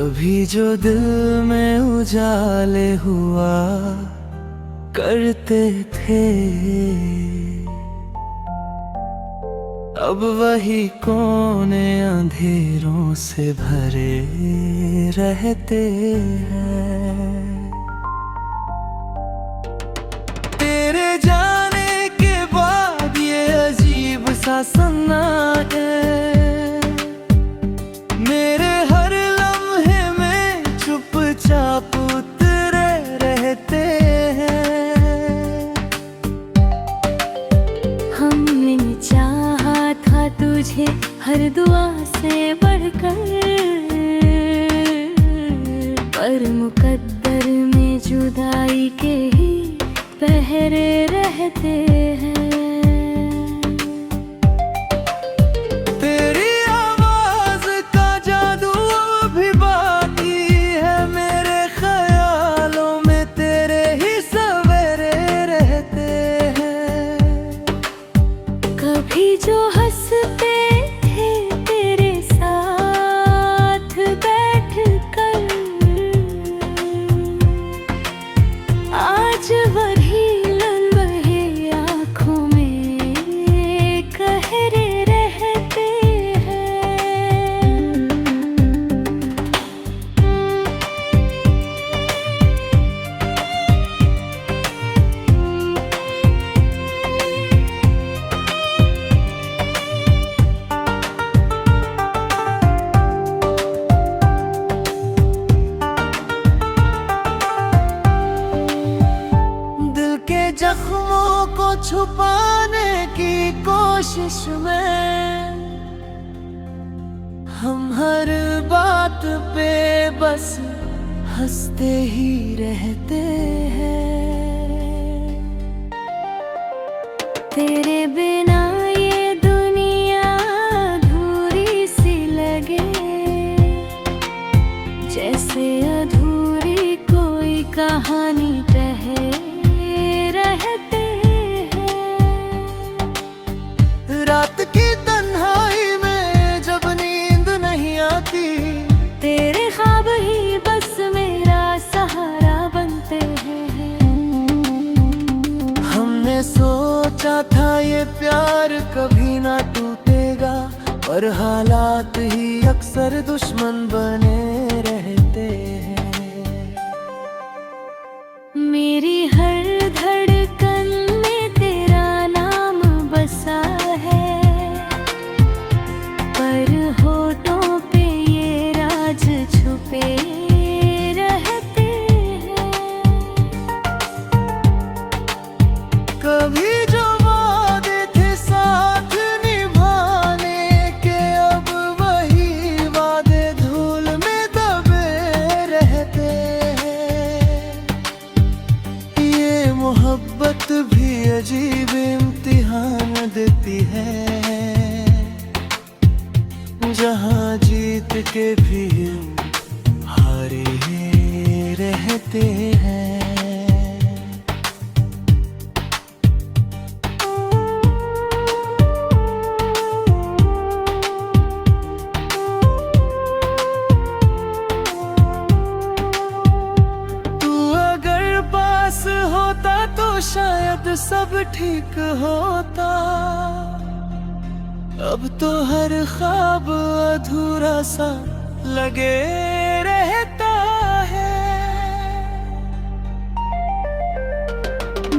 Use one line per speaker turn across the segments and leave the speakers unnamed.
कभी जो दिल में उजाले हुआ करते थे, अब वही कोने अंधेरों से भरे रहते हैं। तेरे जाने के बाद ये अजीब सा सन्नाटा मेरे हर लम्हे में चुपचाप उतरे रहते हैं।
हमने चाहा था तुझे हर दुआ से बढ़कर, पर मुकद्दर में जुदाई के ही पहरे रहते हैं। जो हंसते थे तेरे साथ बैठकर, आज वही लम्हे आँखों में कहरे रहते हैं।
जख्मों को छुपाने की कोशिश में हम हर बात पे बस हंसते ही रहते हैं।
तेरे बिना ये दुनिया अधूरी सी लगे, जैसे अधूरी कोई कहानी रहे रहते हैं।
रात की तन्हाई में जब नींद नहीं आती,
तेरे ख्वाब ही बस मेरा सहारा बनते हैं।
हमने सोचा था ये प्यार कभी ना टूटेगा, पर हालात ही अक्सर दुश्मन बने रहते हैं।
मेरी हर धड़कन में तेरा नाम बसा है, पर होठों पे ये राज छुपे रहते हैं।
कभी जो वादे थे साथ निभाने के, अब वही वादे धूल में दबे रहते हैं। ये मोहब्बत भी अजीब इम्तिहान देती है, जहाँ जीत के भी हारे रहते हैं। होता तो शायद सब ठीक होता, अब तो हर ख्वाब अधूरा सा लगे रहता है।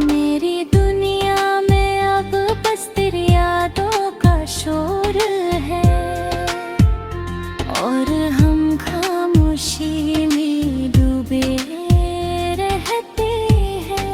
मेरी दुनिया में अब बस तेरी यादों का शोर है, और हम खामोशी में डूबे रहते हैं।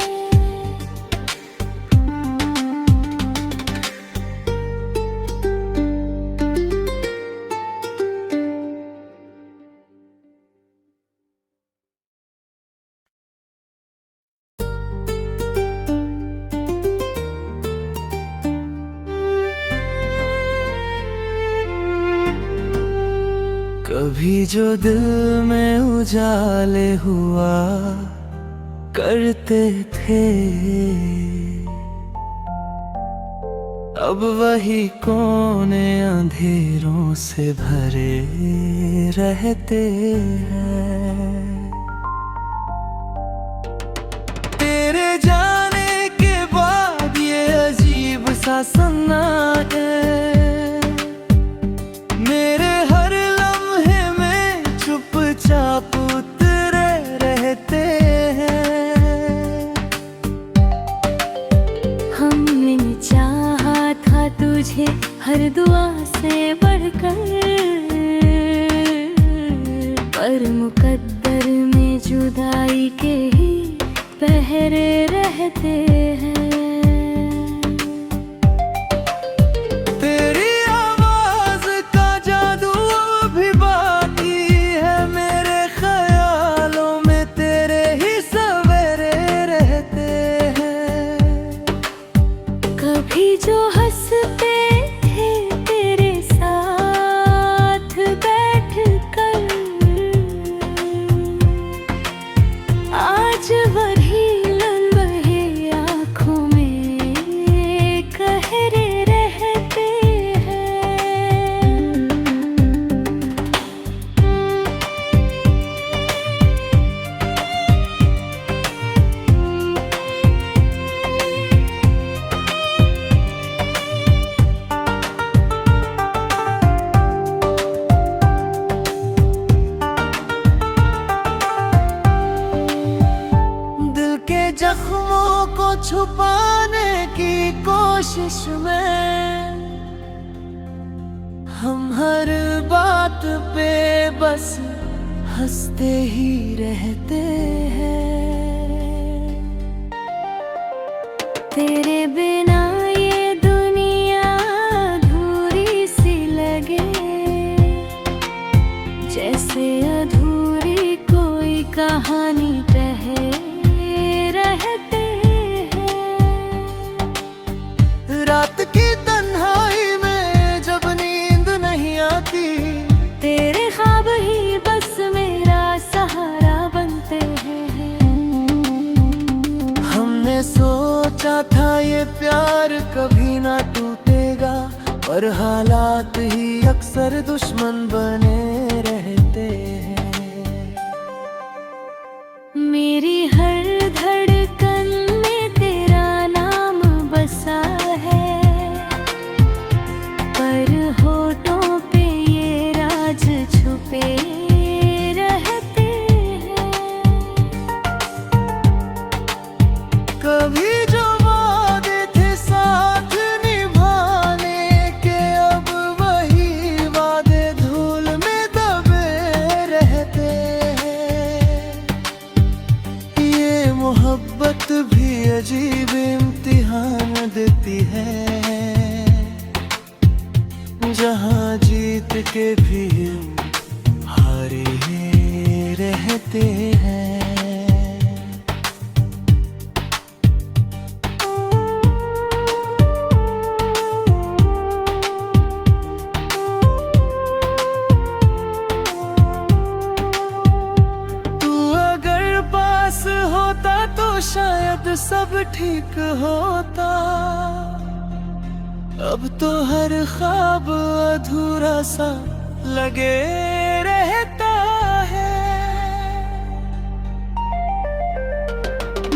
कभी जो दिल में उजाले हुआ करते थे, अब वही कोने अंधेरों से भरे रहते हैं। तेरे जाने के बाद ये अजीब सा सन्नाटा मेरे हर लम्हे में चुपचाप उतरे रहते हैं।
हमने चाहा था तुझे हर दुआ से बढ़कर, पर मुकद्दर में जुदाई के ही पहरे रहते हैं।
तेरी आवाज का जादू भी बाकी है मेरे ख्यालों में, तेरे ही सवेरे रहते हैं।
कभी जो हंसते थे तेरे साथ बैठकर, आज वही लम्हे आँखों में कहरे रहते हैं।
दिल के जख्मों को छुपाने की कोशिश में हम हर बात पे बस हंसते ही रहते हैं।
तेरे बिना ये दुनिया अधूरी सी लगे, जैसे अधूरी कोई कहानी कहे रहते हैं।
रात की तन्हाई में जब नींद नहीं आती,
तेरे ख्वाब ही बस मेरा सहारा बनते हैं।
हमने सोचा था ये प्यार कभी ना टूटेगा, पर हालात ही अक्सर दुश्मन बने रहते हैं।
मेरी हर धड़कन में तेरा नाम बसा है, पर होठों पे ये राज छुपे रहते हैं।
कभी जो वादे थे साथ निभाने के, अब वही वादे धूल में दबे रहते हैं। ये मोहब्बत भी अजीब इम्तिहान देती है, जहाँ जीत के भी हारे रहते हैं। तू अगर पास होता तो शायद सब ठीक होता, अब तो हर ख्वाब अधूरा सा लगे रहता है।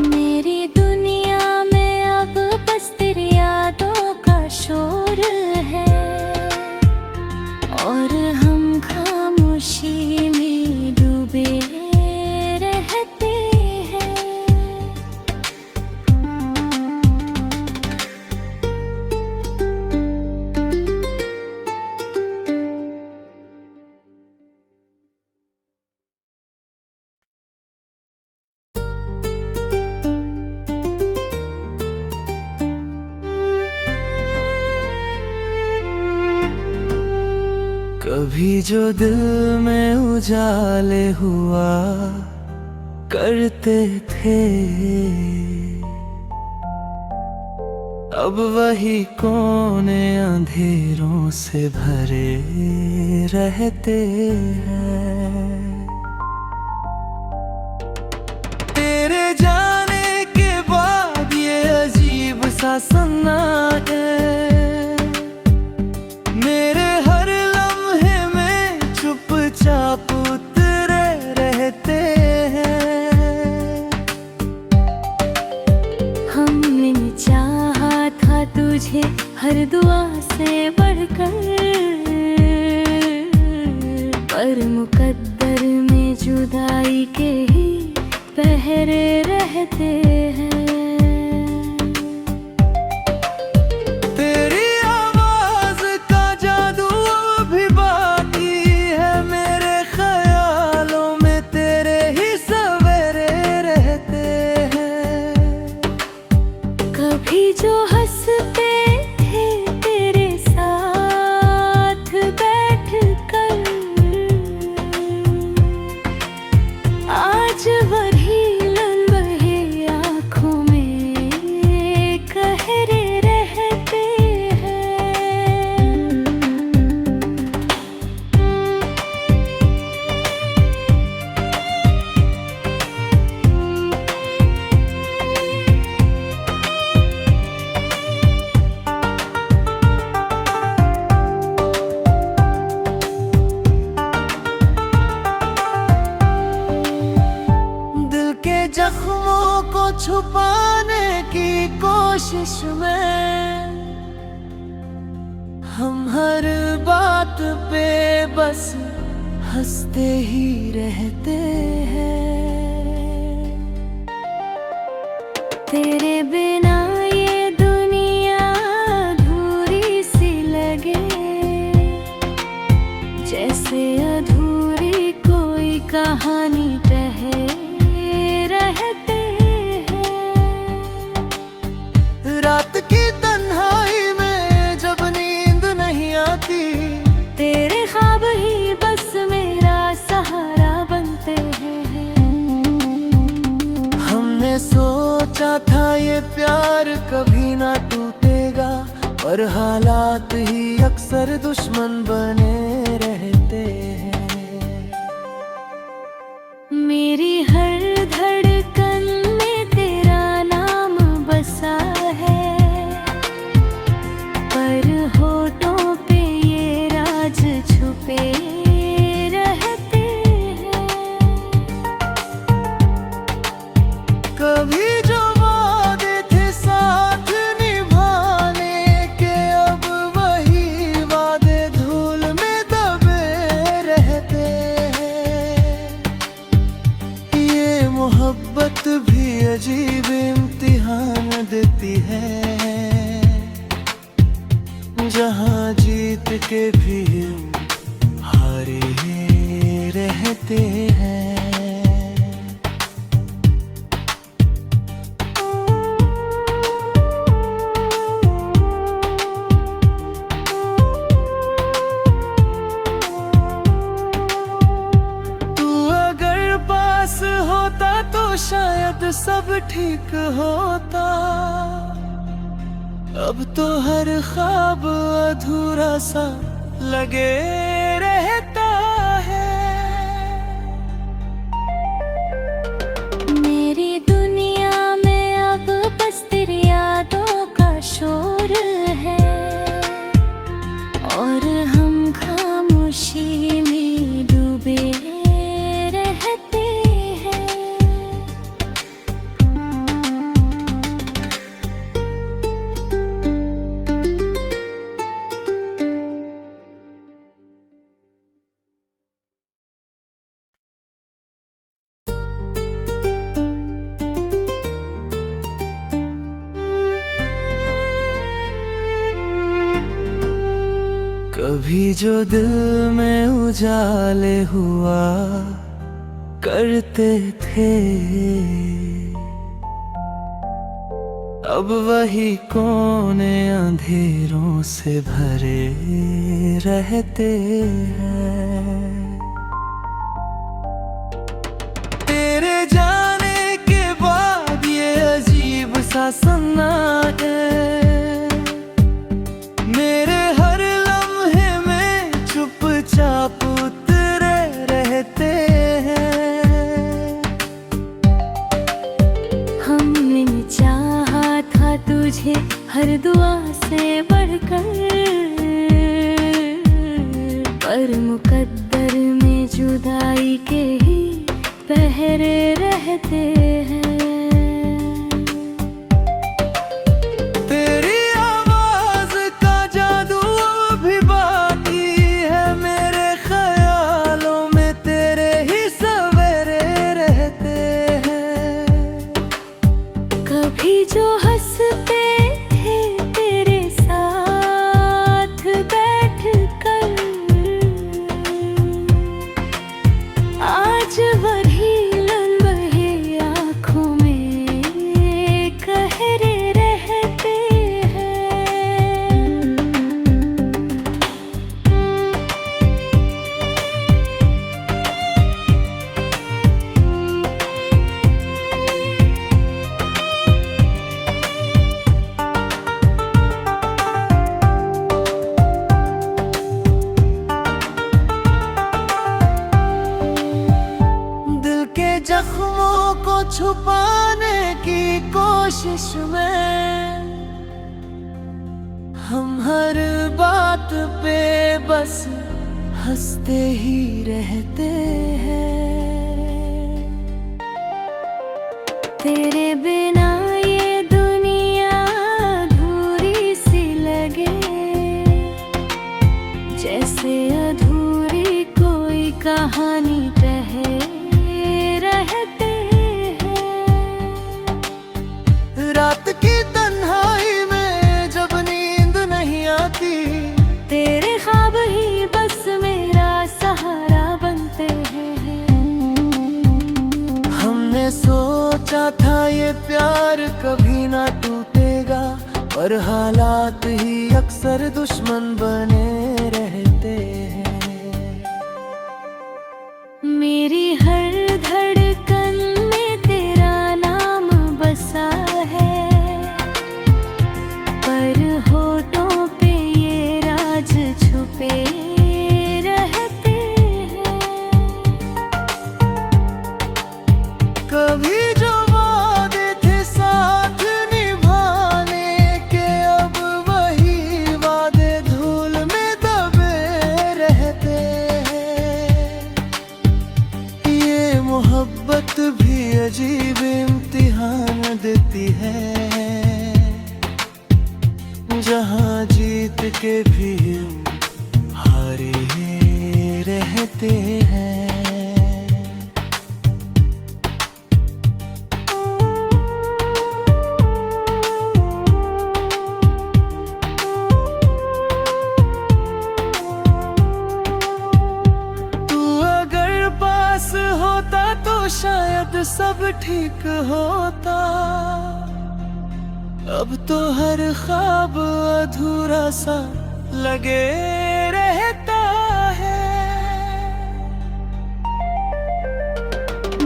मेरी दुनिया में अब बस तेरी यादों का शोर है, और हम खामोशी में डूबे रहते हैं।
कभी जो दिल में उजाले हुआ करते थे, अब वही कोने अंधेरों से भरे रहते हैं। तेरे जाने के बाद ये अजीब सा सन्नाटा
तुझे हर दुआ से बढ़कर, पर मुकद्दर में जुदाई के ही पहरे रहते हैं।
तेरी आवाज का जादू भी बाकी है, मेरे ख्यालों में तेरे ही सवेरे रहते हैं।
कभी जो हंसते थे तेरे साथ बैठकर, आज वही लम्हे आँखों में कहरे रहते हैं।
दिल के जख्मों को छुपाने की कोशिश में हम हर बात पे बस हंसते ही रहते हैं।
तेरे बिना ये दुनिया अधूरी सी लगे, जैसे अधूरी कोई कहानी कहे रहते हैं।
रात की तन्हाई में जब नींद नहीं आती,
तेरे ख्वाब ही बस मेरा सहारा बनते हैं।
हमने सोचा था ये प्यार कभी ना टूटेगा, पर हालात ही अक्सर दुश्मन बने रहते हैं।
मेरी हर धड़कन में तेरा नाम बसा है, पर होठों पे ये राज छुपे रहते हैं।
कभी जो वादे थे साथ निभाने के, अब वही वादे धूल में दबे रहते हैं। ये मोहब्बत भी अजीब इम्तिहान देती है, जहाँ जीत के भी हारे रहते हैं। तू अगर पास होता तो शायद सब ठीक होता, अब तो हर ख्वाब अधूरा सा लगे रहता है।
मेरी दुनिया में अब बस तेरी यादों का शोर है, और हम खामोशी में डूबे रहते हैं।
कभी जो दिल में उजाले हुआ करते थे, अब वही कोने अंधेरों से भरे रहते हैं। तेरे जाने के बाद ये अजीब सा सन्नाटा मेरे हर लम्हे में चुपचाप उतरे रहते हैं।
हमने चाहा था तुझे हर दुआ से बढ़कर, पर मुकद्दर में जुदाई के ही पहरे रहते हैं।
तेरी आवाज
कभी जो हंसते थे तेरे साथ बैठ कर, आज वही लन बहे आँखों में कहरे रहते हैं।
दिल के जख्मों को छुपाने की कोशिश में हम हर बात पे बस हंसते ही रहते हैं।
तेरे बिना ये दुनिया अधूरी सी लगे, जैसे अधूरी कोई कहानी कहे रहते हैं।
रात की तन्हाई में जब नींद नहीं आती,
तेरे ख्वाब ही बस मेरा सहारा बनते हैं।
हमने सोचा था ये प्यार कभी ना टूटेगा, पर हालात ही अक्सर दुश्मन बने रहते हैं।
मेरी हर धड़कन में तेरा नाम बसा है, पर होठों पे ये राज छुपे रहते हैं।
कभी जो वादे थे साथ निभाने के, अब वही वादे धूल में दबे रहते हैं। ये मोहब्बत भी अजीब इम्तिहान देती है, जहाँ जीत के भी हारे रहते हैं। तू अगर पास होता तो शायद सब ठीक होता, अब तो हर ख्वाब अधूरा सा लगे रहता है।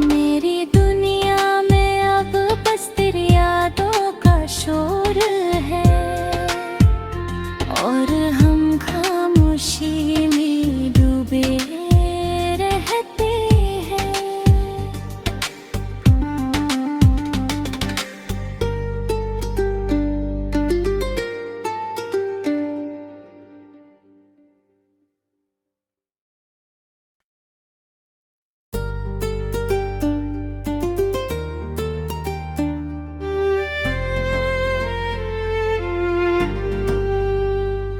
मेरी दुनिया में अब बस तेरी यादों का शोर है, और हम खामोशी में डूबे रहते हैं।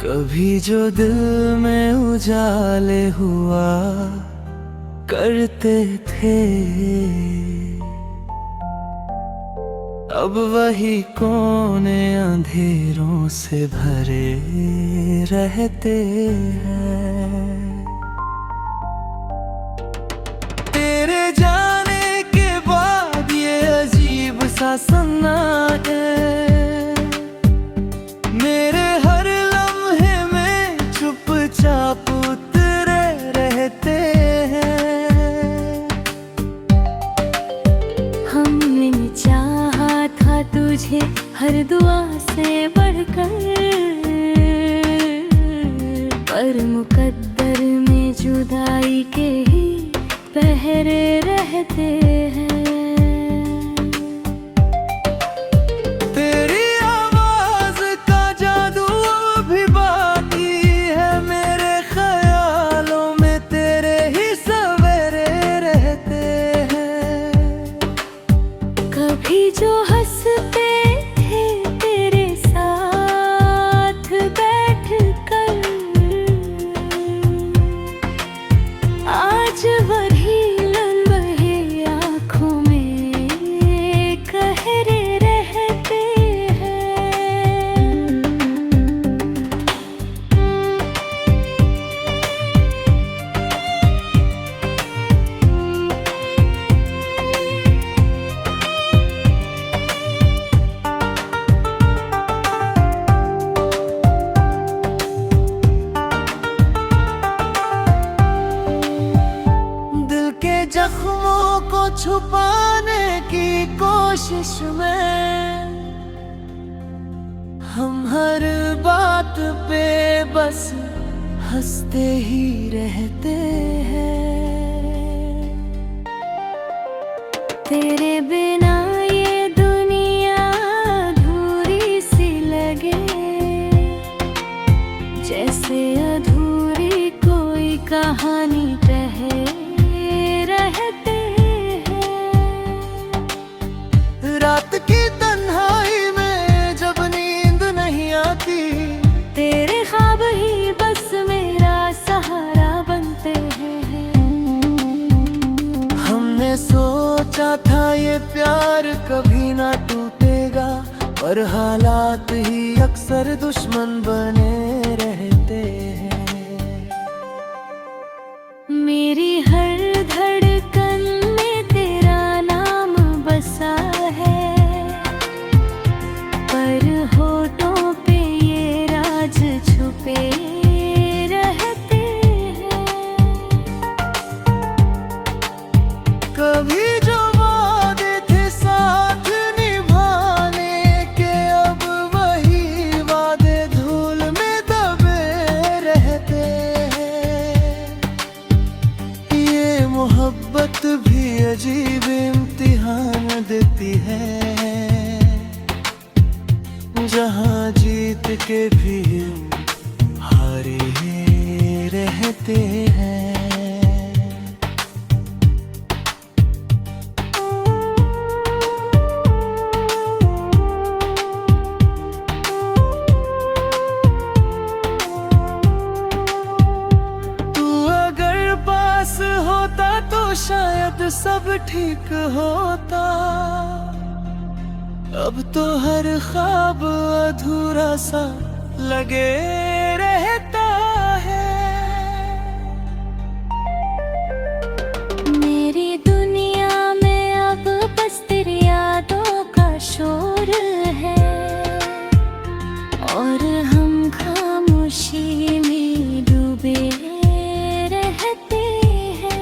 कभी जो दिल में उजाले हुआ करते थे, अब वही कोने अंधेरों से भरे रहते हैं। तेरे जाने के बाद ये अजीब सा सन्नाटा है, मेरे हर लम्हे में चुपचाप उतरे रहते हैं।
हमने चाहा था तुझे हर दुआ से बढ़कर, पर मुकद्दर में जुदाई के ही पहरे रहते हैं।
तेरी आवाज का जादू अभी बाकी है, मेरे ख्यालों में तेरे ही सवेरे रहते हैं।
कभी जो हंसते थे तेरे साथ बैठ कर, आज वही लन बहे आँखों में कहरे रहते
छुपाने की कोशिश में हम हर बात पे बस हंसते ही रहते हैं।
तेरे बिना ये दुनिया अधूरी सी लगे, जैसे अधूरी कोई कहानी रहते हैं।
रात की तन्हाई में जब नींद नहीं आती,
तेरे ख्वाब ही बस मेरा सहारा बनते हैं।
हमने सोचा था ये प्यार कभी ना टूटेगा, पर हालात ही अक्सर दुश्मन बने रहते हैं।
मेरी हर धड़कन में तेरा नाम बसा है, पर होठों पे ये राज छुपे रहते हैं।
कभी जो वादे थे साथ निभाने के, अब वही वादे धूल में दबे रहते हैं। ये मोहब्बत भी अजीब इम्तिहान देती है, जहाँ जीत के भी हारे रहते हैं। तू अगर पास होता तो शायद सब ठीक होता, अब तो हर ख्वाब अधूरा सा लगे रहता है।
मेरी दुनिया में अब बस तेरी यादों का शोर है, और हम खामोशी में डूबे रहते हैं।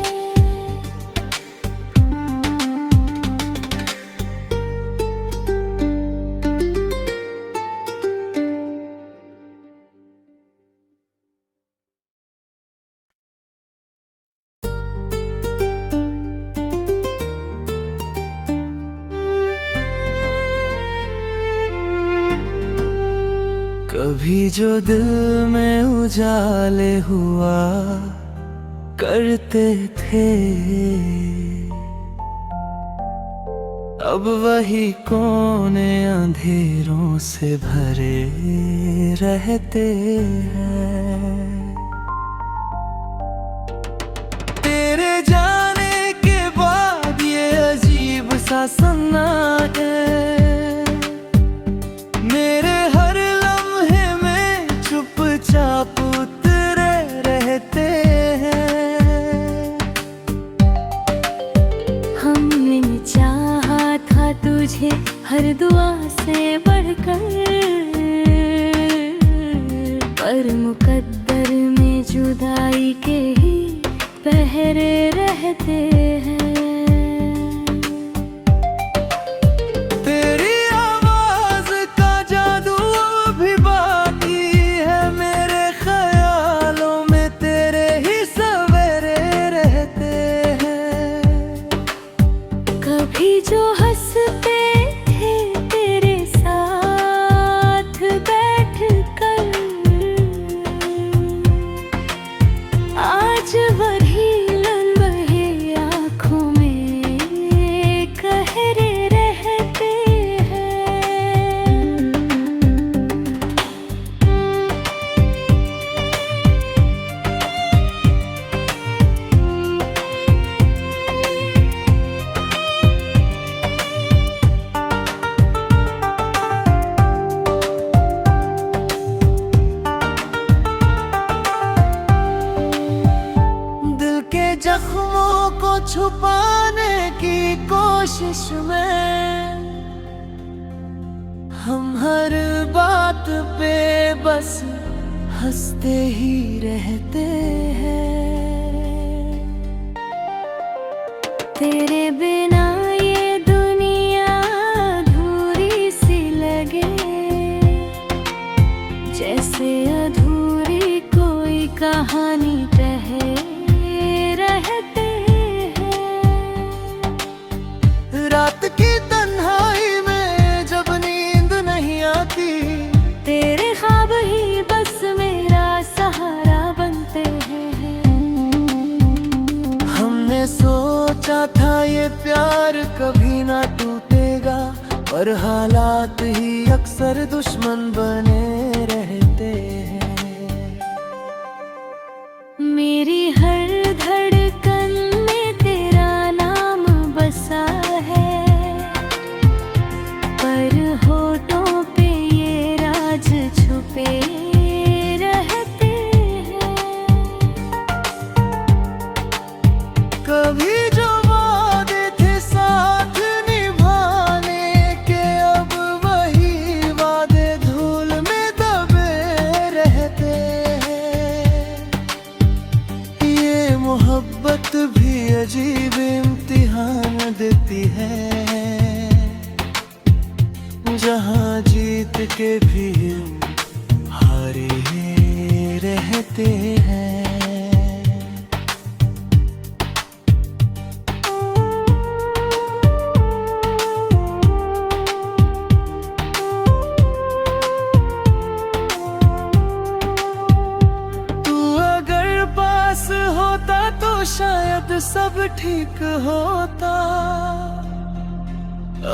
कभी जो दिल में उजाले हुआ करते थे, अब वही कोने अंधेरों से भरे रहते हैं। तेरे जाने के बाद ये अजीब सा सन्नाटा है, मेरे हर लम्हे में चुपचाप उतरे रहते हैं।
हमने चाहा था तुझे हर दुआ से बढ़कर, पर मुकद्दर में जुदाई के ही पहरे रहते हैं।
तेरी आवाज का जादू भी बाकी है, मेरे ख्यालों में तेरे ही सवेरे रहते हैं।
कभी जो हंसते थे तेरे साथ बैठकर, आज वही लम्हे आँखों में कहरे रहते हैं।
दिल के जख्मों को छुपाने की कोशिश में हम हर बात पे बस हंसते ही रहते हैं।
तेरे बिना ये दुनिया अधूरी सी लगे, जैसे अधूरी कोई कहानी कहे रहते हैं।
रात की तन्हाई में जब नींद नहीं आती,
तेरे ख्वाब ही बस मेरा सहारा बनते हैं।
हमने सोचा था ये प्यार कभी ना टूटेगा, पर हालात ही अक्सर दुश्मन बने रहते हैं।
मेरी हर धड़कन में तेरा नाम बसा है, पर होठों पे ये राज छुपे रहते हैं।
कभी जो वादे थे साथ निभाने के, अब वही वादे धूल में दबे रहते हैं। ये मोहब्बत भी अजीब इम्तिहान देती है, जहाँ जीत के भी हारे रहते हैं। होता तो शायद सब ठीक होता,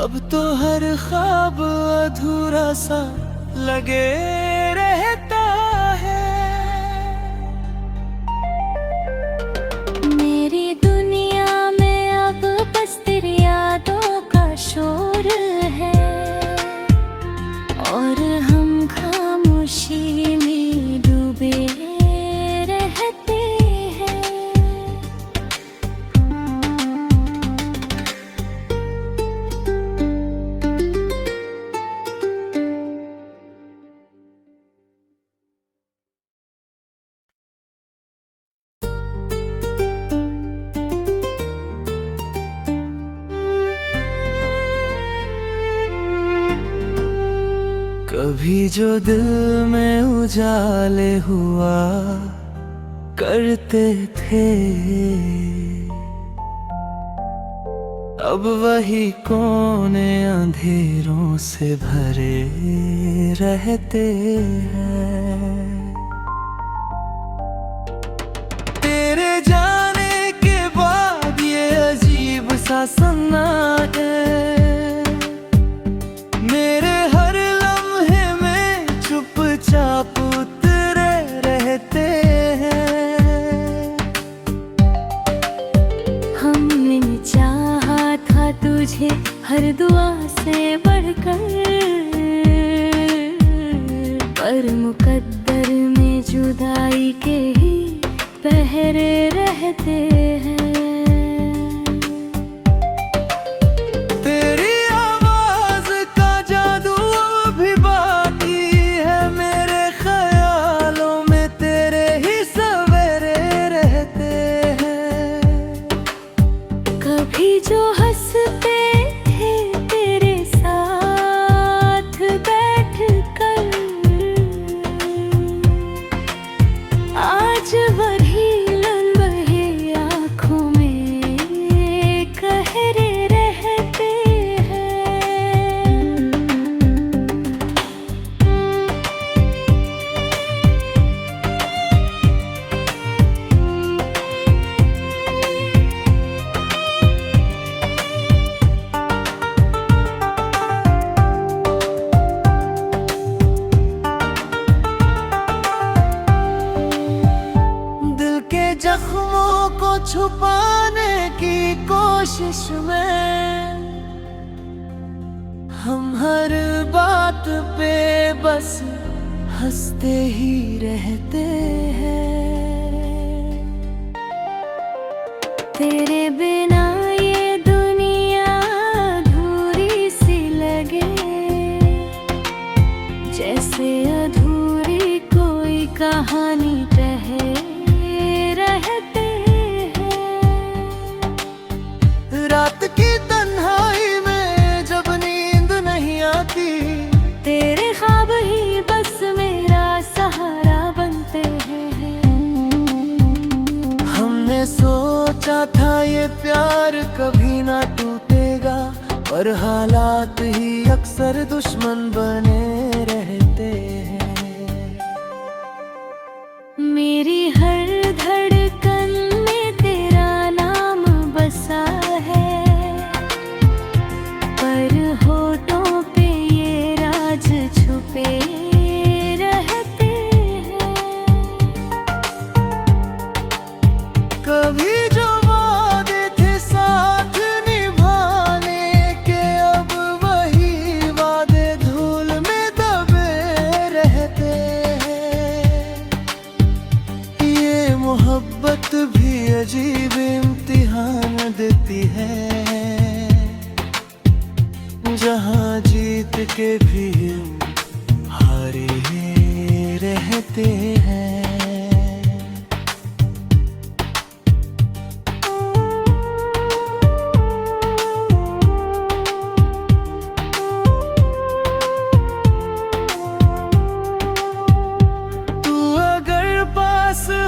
अब तो हर ख्वाब अधूरा सा लगे रहता है।
मेरी दुनिया में अब बस तेरी यादों का शोर है, और हम खामोशी में डूबे रहते हैं।
कभी जो दिल में उजाले हुआ करते थे, अब वही कोने अंधेरों से भरे रहते हैं। तेरे जाने के बाद ये अजीब सा सन्ना है, मेरे हर लम्हे में चुपचाप उतरे रहते हैं।
हमने चाहा था तुझे हर दुआ से बढ़कर, पर मुकद्दर में जुदाई के ही पहरे रहते हैं।
तेरी आवाज का जादू भी बाकी है, मेरे ख्यालों में तेरे ही सवेरे रहते हैं।
कभी जो हंसते थे तेरे साथ बैठकर, आज वही लम्हे आँखों में कहरे रहते हैं।
दिल के जख्मों को छुपाने की कोशिश में हम हर बात पे बस हंसते ही रहते हैं।
तेरे बिना ये दुनिया अधूरी सी लगे, जैसे अधूरी कोई कहानी कहे रहते हैं।
पर हालात ही अक्सर दुश्मन बने रहते हैं।
मेरी हर धड़कन में तेरा नाम बसा है, पर होठों पे ये राज छुपे रहते हैं।
कभी जो वादे थे साथ निभाने के, अब वही वादे धूल में दबे रहते हैं। ये मोहब्बत भी अजीब इम्तिहान देती है, जहाँ जीत के भी हारे रहते हैं।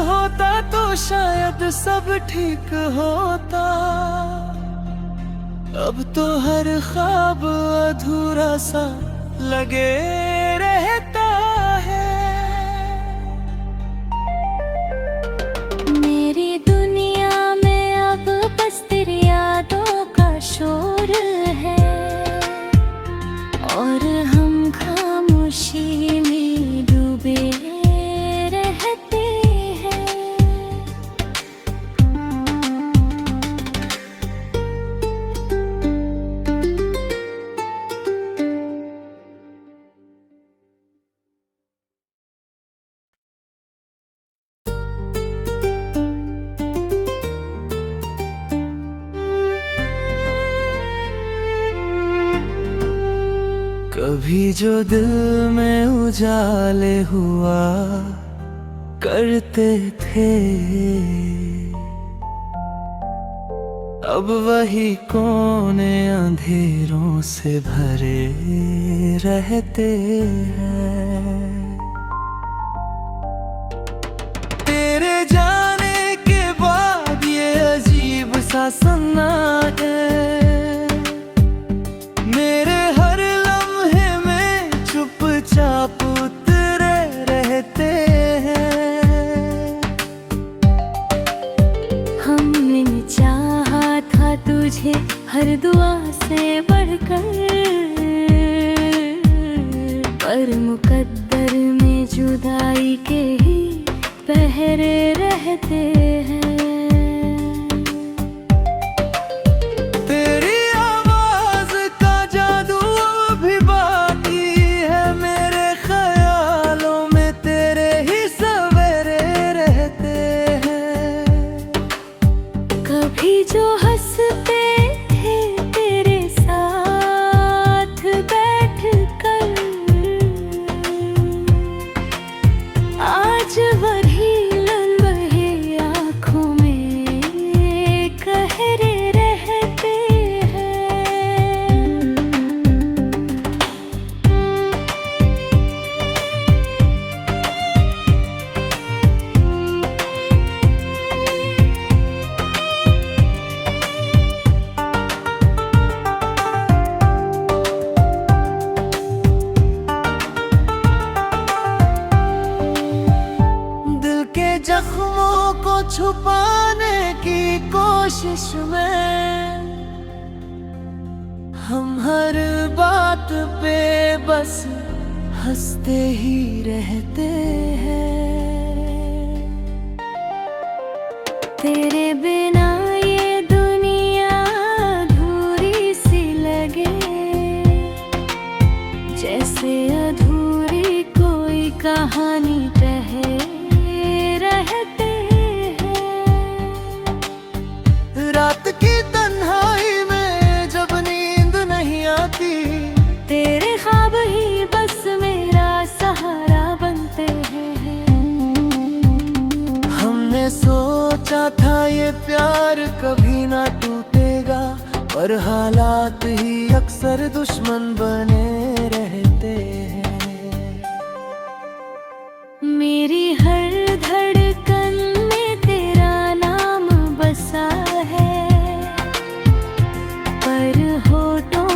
होता तो शायद सब ठीक होता, अब तो हर ख्वाब अधूरा सा लगे रहता है।
मेरी दुनिया में अब बस तेरी यादों का शोर है, और हम खामोशी में डूबे रहते हैं।
कभी जो दिल में उजाले हुआ करते थे, अब वही कोने अंधेरों से भरे रहते हैं। तेरे जाने के बाद ये अजीब सा सन्नाटा मेरे हर लम्हे में चुपचाप उतरे रहते हैं।
हमने चाहा था तुझे हर दुआ से बढ़कर, पर मुकद्दर में जुदाई के ही पहरे रहते हैं।
तेरी आवाज का जादू भी बाकी है, मेरे ख्यालों में तेरे ही सवेरे रहते हैं।
कभी जो हंसते थे तेरे साथ बैठकर, आज वही लम्हे आँखों में कहरे रहते हैं।
दिल के जख्मों को छुपाने की कोशिश में हम हर बात पे बस हंसते ही रहते हैं।
तेरे बिना ये दुनिया अधूरी सी लगे, जैसे अधूरी कोई कहानी कहे रहते हैं।
रात की तन्हाई में जब नींद नहीं आती,
तेरे ख्वाब ही बस मेरा सहारा बनते हैं।
हमने सोचा था ये प्यार कभी ना टूटेगा, पर हालात ही अक्सर दुश्मन बने रहते हैं।
मेरी हर धड़कन में तेरा नाम बसा है, पर होठों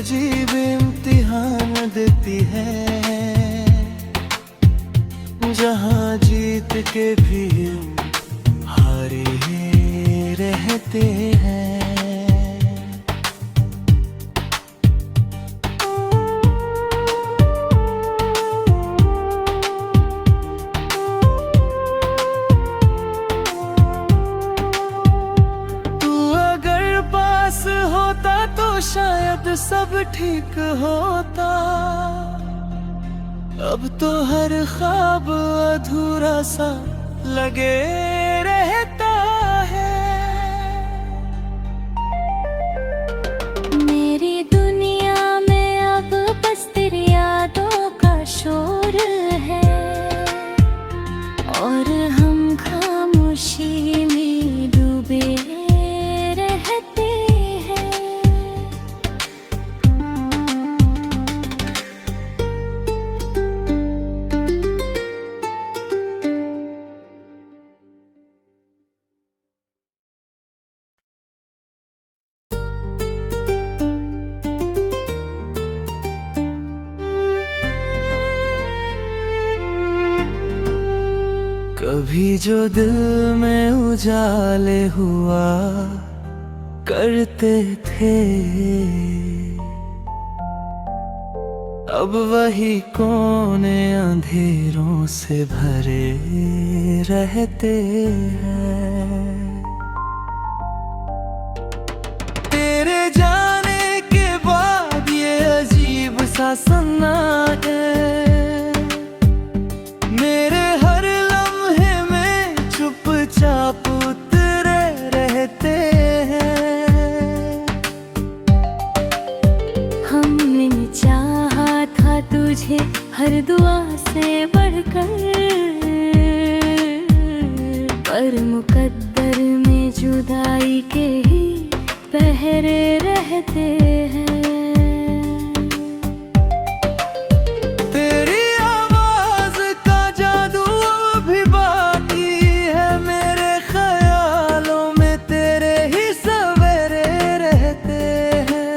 अजीब इम्तिहान देती है, जहाँ जीत के भी हारे रहते हैं। होता तो शायद सब ठीक होता, अब तो हर ख्वाब अधूरा सा लगे रहता है।
मेरी दुनिया में अब बस तेरी यादों का शोर है, और हम खामोशी में डूबे रहते हैं।
कभी जो दिल में उजाले हुआ करते थे, अब वही कोने अंधेरों से भरे रहते हैं। तेरे जाने के बाद ये अजीब सा सन्नाटा मेरे हर लम्हे में चुपचाप उतरे रहते हैं।
हमने चाहा था तुझे हर दुआ से बढ़कर, पर मुकद्दर में जुदाई के ही पहरे रहते हैं।
तेरी आवाज का जादू अभी बाकी है, मेरे ख्यालों में तेरे ही सवेरे रहते हैं।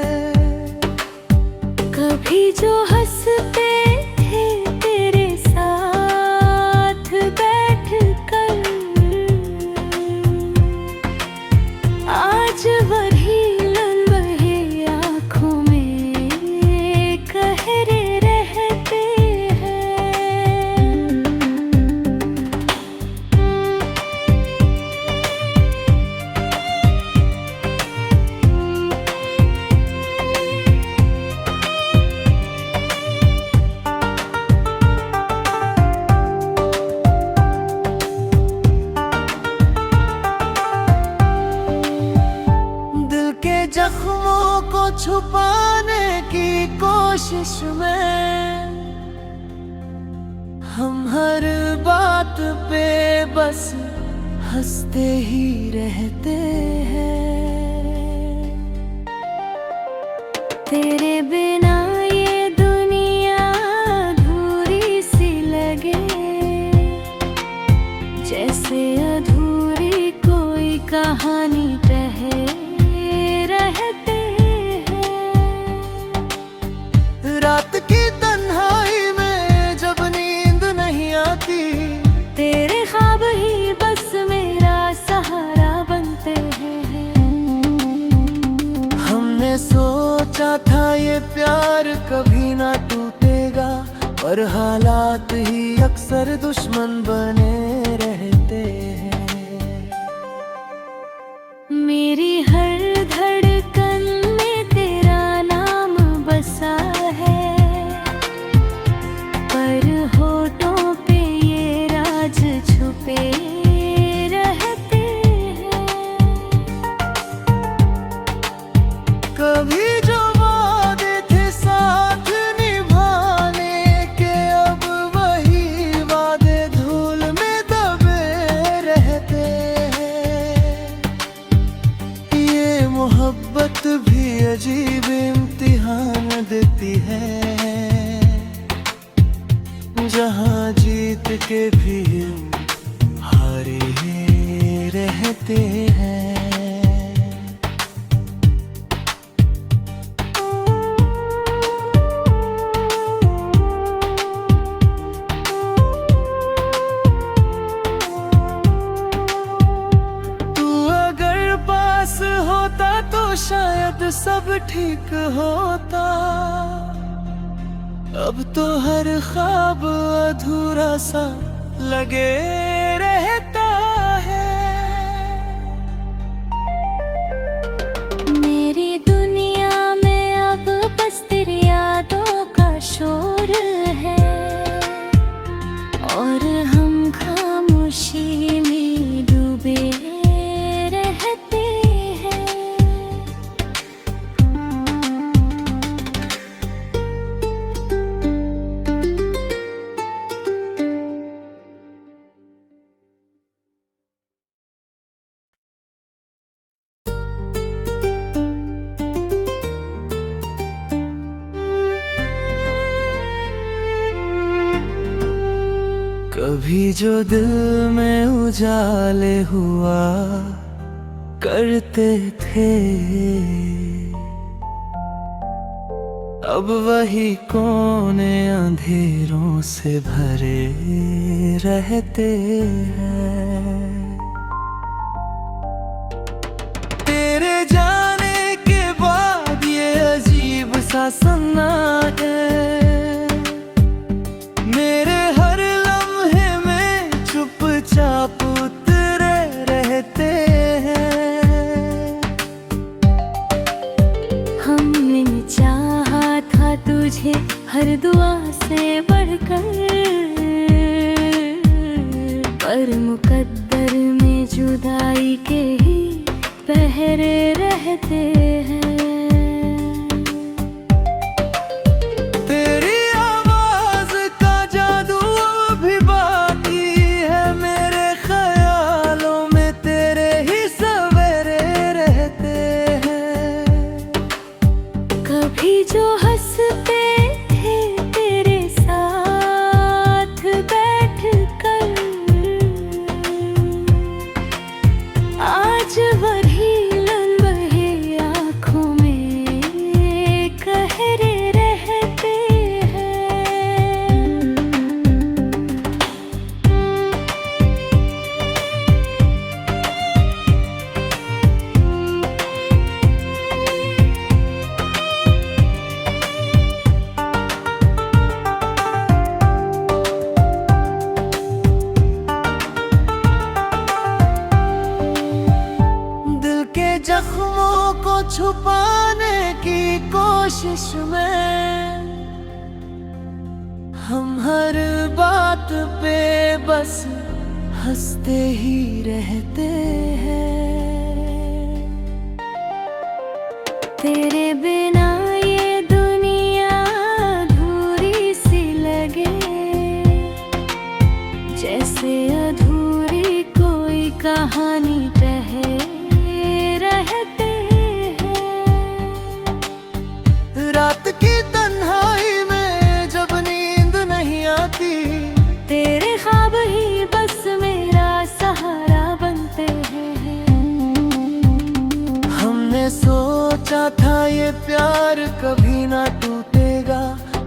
कभी जो हंसते थे तेरे साथ बैठकर, आज वही लम्हे आँखों में कहरे रहते हैं।
दिल के जख्मों को छुपाने की कोशिश में हम हर बात पे बस हंसते ही रहते हैं।
तेरे बिना ये दुनिया अधूरी सी लगे, जैसे अधूरी कोई कहानी रहे रहते हैं।
रात की तन्हाई में जब नींद नहीं आती,
तेरे ख्वाब ही बस मेरा सहारा बनते हैं।
हमने सोचा था ये प्यार कभी ना टूटेगा, पर हालात ही अक्सर दुश्मन बने रहते हैं।
मेरी हर धड़कन में तेरा नाम बसा है, पर होठों पे ये राज छुपे रहते हैं।
कभी जो वादे थे साथ निभाने के, अब वही वादे धूल में दबे रहते हैं। ये मोहब्बत भी अजीब इम्तिहान देती है, जहाँ जीत के भी हारे रहते हैं। पास होता तो शायद सब ठीक होता। अब तो हर ख्वाब अधूरा सा लगे रहता है।
मेरी दुनिया में अब बस तेरी यादों का शोर है, और हम खामोशी में डूबे रहते हैं।
कभी जो दिल में उजाले हुआ करते थे, अब वही कोने अंधेरों से भरे रहते हैं। तेरे जाने के बाद ये अजीब सा सन्नाटा है। मेरे हर लम्हे में चुपचाप उतरे रहते हैं।
हमने चाहा था तुझे हर दुआ से बढ़कर, पर मुकद्दर में जुदाई के ही पहरे रहते हैं।
तेरी आवाज का जादू अभी बाकी है, मेरे ख्यालों में तेरे ही सवेरे रहते हैं।
कभी जो हंसते थे तेरे साथ बैठकर, आज वही लम्हे आँखों में कहरे रहते हैं।
दिल के जख्मों को छुपाने की कोशिश में हम हर बात पे बस हंसते ही रहते हैं।
तेरे बिना ये दुनिया अधूरी सी लगे, जैसे अधूरी कोई कहानी रहते हैं।
रात की तन्हाई में जब नींद नहीं आती,
तेरे ख्वाब ही बस मेरा सहारा बनते हैं।
हमने सोचा था ये प्यार कभी ना टूटेगा,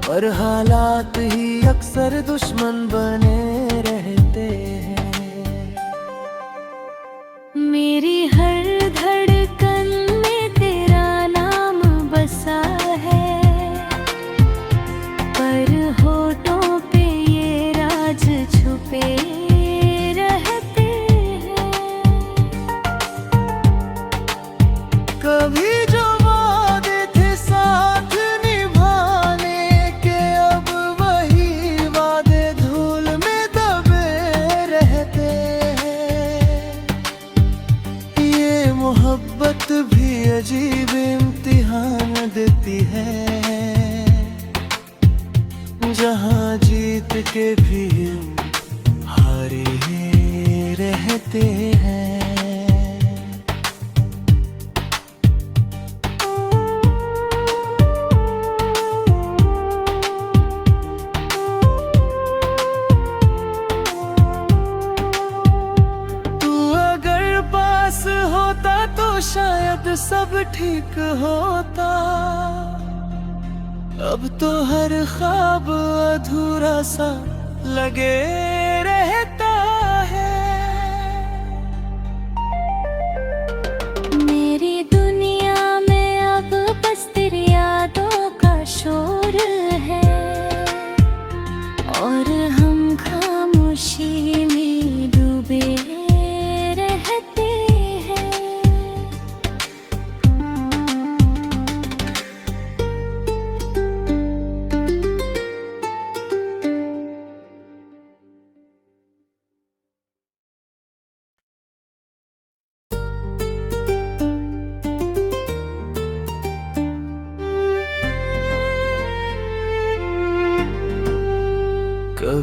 पर हालात ही अक्सर दुश्मन बने रहते हैं।
मेरी हर धड़कन में तेरा नाम बसा है, पर होठों पे ये राज छुपे रहते हैं।
कभी जो वादे थे साथ निभाने के, अब वही वादे धूल में दबे रहते हैं। ये मोहब्बत भी अजीब इम्तिहान देती है, जहाँ जीत के भी हारे रहते हैं। तू अगर पास होता तो शायद सब ठीक होता। अब तो हर ख्वाब अधूरा सा लगे रहता है।
मेरे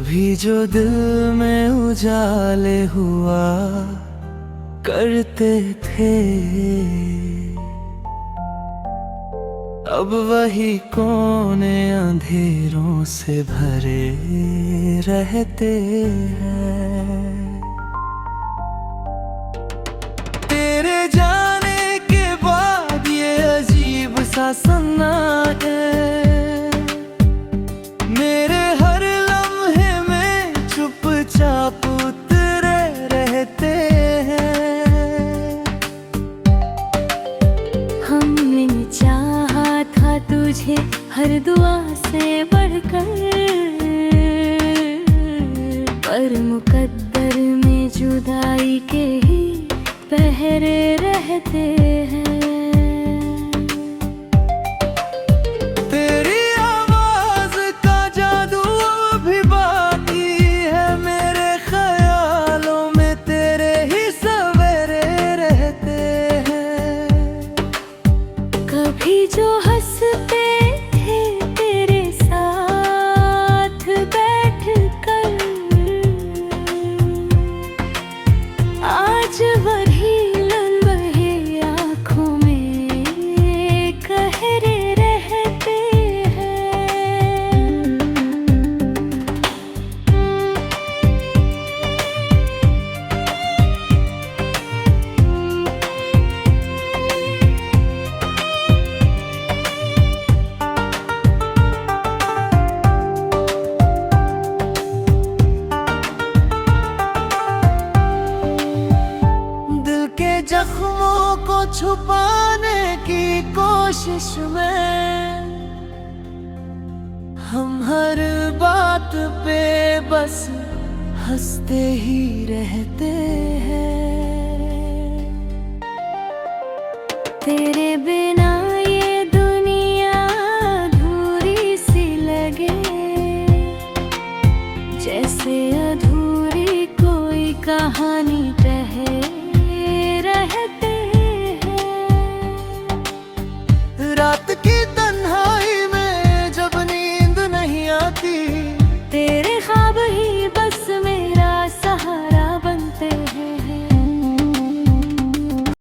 कभी जो दिल में उजाले हुआ करते थे, अब वही कोने अंधेरों से भरे रहते हैं। तेरे जाने के बाद ये अजीब सा सन्नाटा मेरे हर लम्हे में चुपचाप उतरे रहते हैं।
हमने चाहा था तुझे हर दुआ से बढ़कर, पर मुकद्दर में जुदाई के ही पहरे रहते हैं।
तेरी आवाज का जादू अभी बाकी है, मेरे ख्यालों में तेरे ही सवेरे रहते हैं।
कभी जो हंसते थे तेरे साथ बैठकर, आज वही लम्हे आँखों में कहरे रहते हैं।
दिल के जख्मों को छुपाने की कोशिश में हम हर बात पे बस हंसते ही रहते हैं।
तेरे